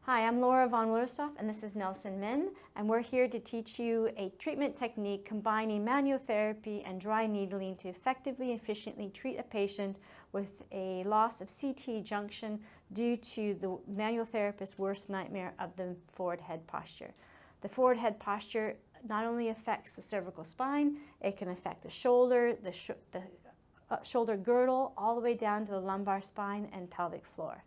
Hi, I'm Laura von Wüllerstorff and this is Nelson Min, and we're here to teach you a treatment technique combining manual therapy and dry needling to effectively and efficiently treat a patient with a loss of CT junction due to the manual therapist's worst nightmare of the forward head posture. The forward head posture not only affects the cervical spine, it can affect the shoulder, the shoulder girdle, all the way down to the lumbar spine and pelvic floor.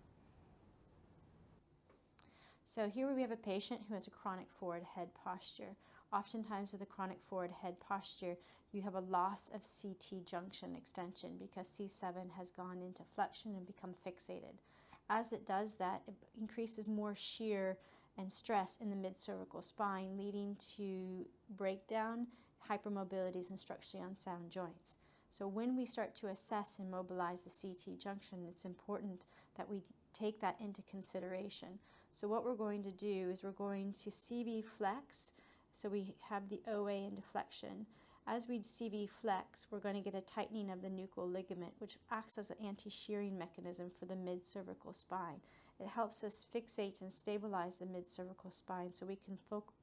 So here we have a patient who has a chronic forward head posture. Oftentimes with a chronic forward head posture, you have a loss of CT junction extension because C7 has gone into flexion and become fixated. As it does that, it increases more shear and stress in the mid-cervical spine, leading to breakdown, hypermobilities, and structurally unsound joints. So when we start to assess and mobilize the CT junction, it's important that we take that into consideration. So what we're going to do is we're going to CV flex, so we have the OA into flexion. As we CV flex, we're going to get a tightening of the nuchal ligament, which acts as an anti-shearing mechanism for the mid-cervical spine. It helps us fixate and stabilize the mid-cervical spine so we can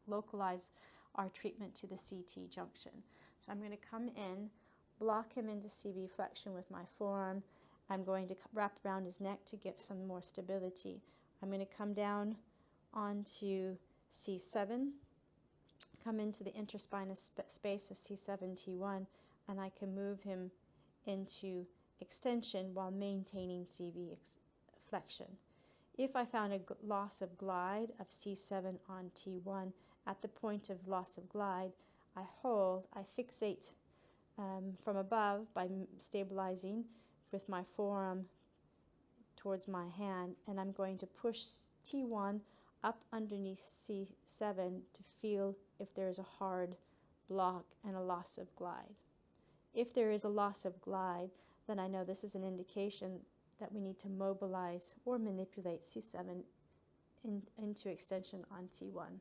localize our treatment to the CT junction. So I'm going to come in, block him into CV flexion with my forearm. I'm going to wrap around his neck to get some more stability. I'm going to come down onto C7, come into the interspinous space of C7-T1, and I can move him into extension while maintaining CV flexion. If I found a loss of glide of C7 on T1, at the point of loss of glide, I hold, I fixate from above by stabilizing with my forearm towards my hand, and I'm going to push T1 up underneath C7 to feel if there's a hard block and a loss of glide. If there is a loss of glide, then I know this is an indication that we need to mobilize or manipulate C7 into extension on T1.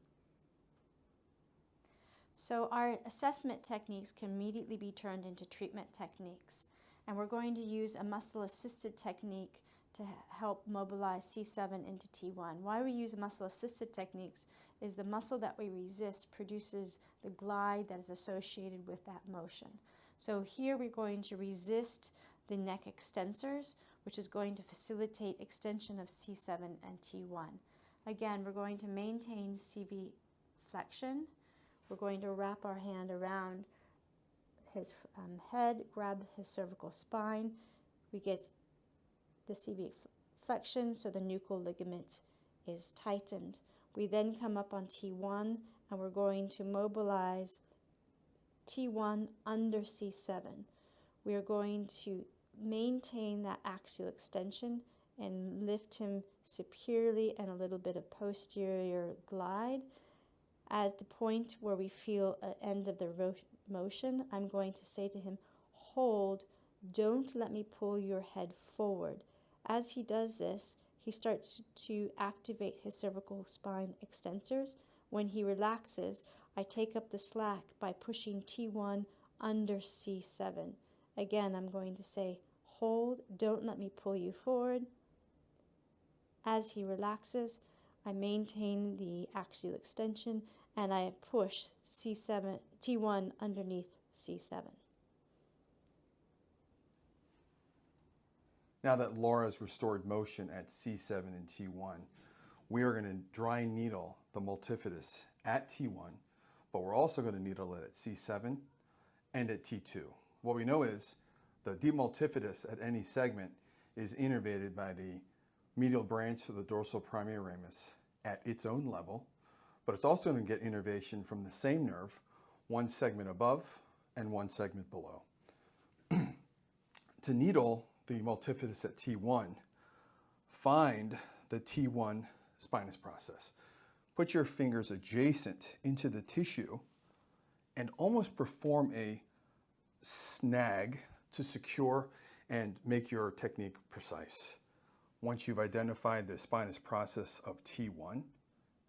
So our assessment techniques can immediately be turned into treatment techniques, and we're going to use a muscle-assisted technique to help mobilize C7 into T1. Why we use muscle-assisted techniques is the muscle that we resist produces the glide that is associated with that motion. So here we're going to resist the neck extensors, which is going to facilitate extension of C7 and T1. Again, we're going to maintain CV flexion. We're going to wrap our hand around his head, grab his cervical spine. We get the CV flexion, so the nuchal ligament is tightened. We then come up on T1, and we're going to mobilize T1 under C7. We are going to maintain that axial extension and lift him superiorly and a little bit of posterior glide. At the point where we feel an end of the motion, I'm going to say to him, hold, don't let me pull your head forward. As he does this, he starts to activate his cervical spine extensors. When he relaxes, I take up the slack by pushing T1 under C7. Again, I'm going to say, hold, don't let me pull you forward. As he relaxes, I maintain the axial extension and I push T1 underneath C7. Now that Laura's restored motion at C7 and T1, we are going to dry needle the multifidus at T1, but we're also going to needle it at C7 and at T2. What we know is the deep multifidus at any segment is innervated by the medial branch of the dorsal primary ramus at its own level, but it's also going to get innervation from the same nerve, one segment above and one segment below. To needle the multifidus at T1, find the T1 spinous process. Put your fingers adjacent into the tissue and almost perform a snag to secure and make your technique precise. Once you've identified the spinous process of T1,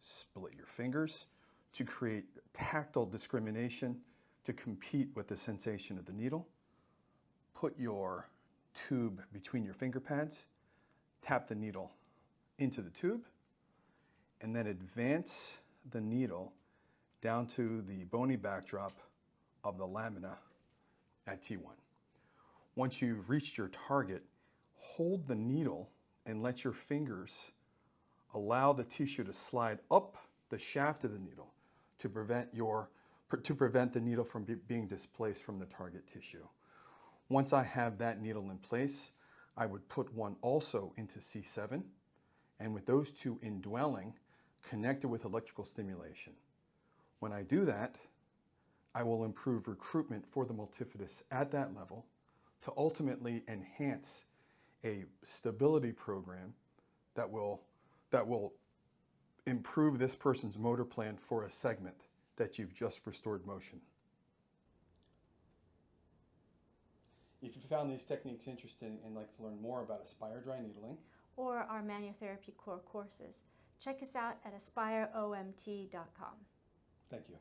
split your fingers to create tactile discrimination to compete with the sensation of the needle. Put your tube between your finger pads, tap the needle into the tube, and then advance the needle down to the bony backdrop of the lamina at T1. Once you've reached your target, hold the needle and let your fingers allow the tissue to slide up the shaft of the needle to prevent the needle from being displaced from the target tissue. Once I have that needle in place, I would put one also into C7, and with those two indwelling, connected with electrical stimulation. When I do that, I will improve recruitment for the multifidus at that level to ultimately enhance a stability program that will improve this person's motor plan for a segment that you've just restored motion. If you found these techniques interesting and like to learn more about Aspire dry needling or our Manuotherapy core courses, check us out at aspireomt.com. Thank you.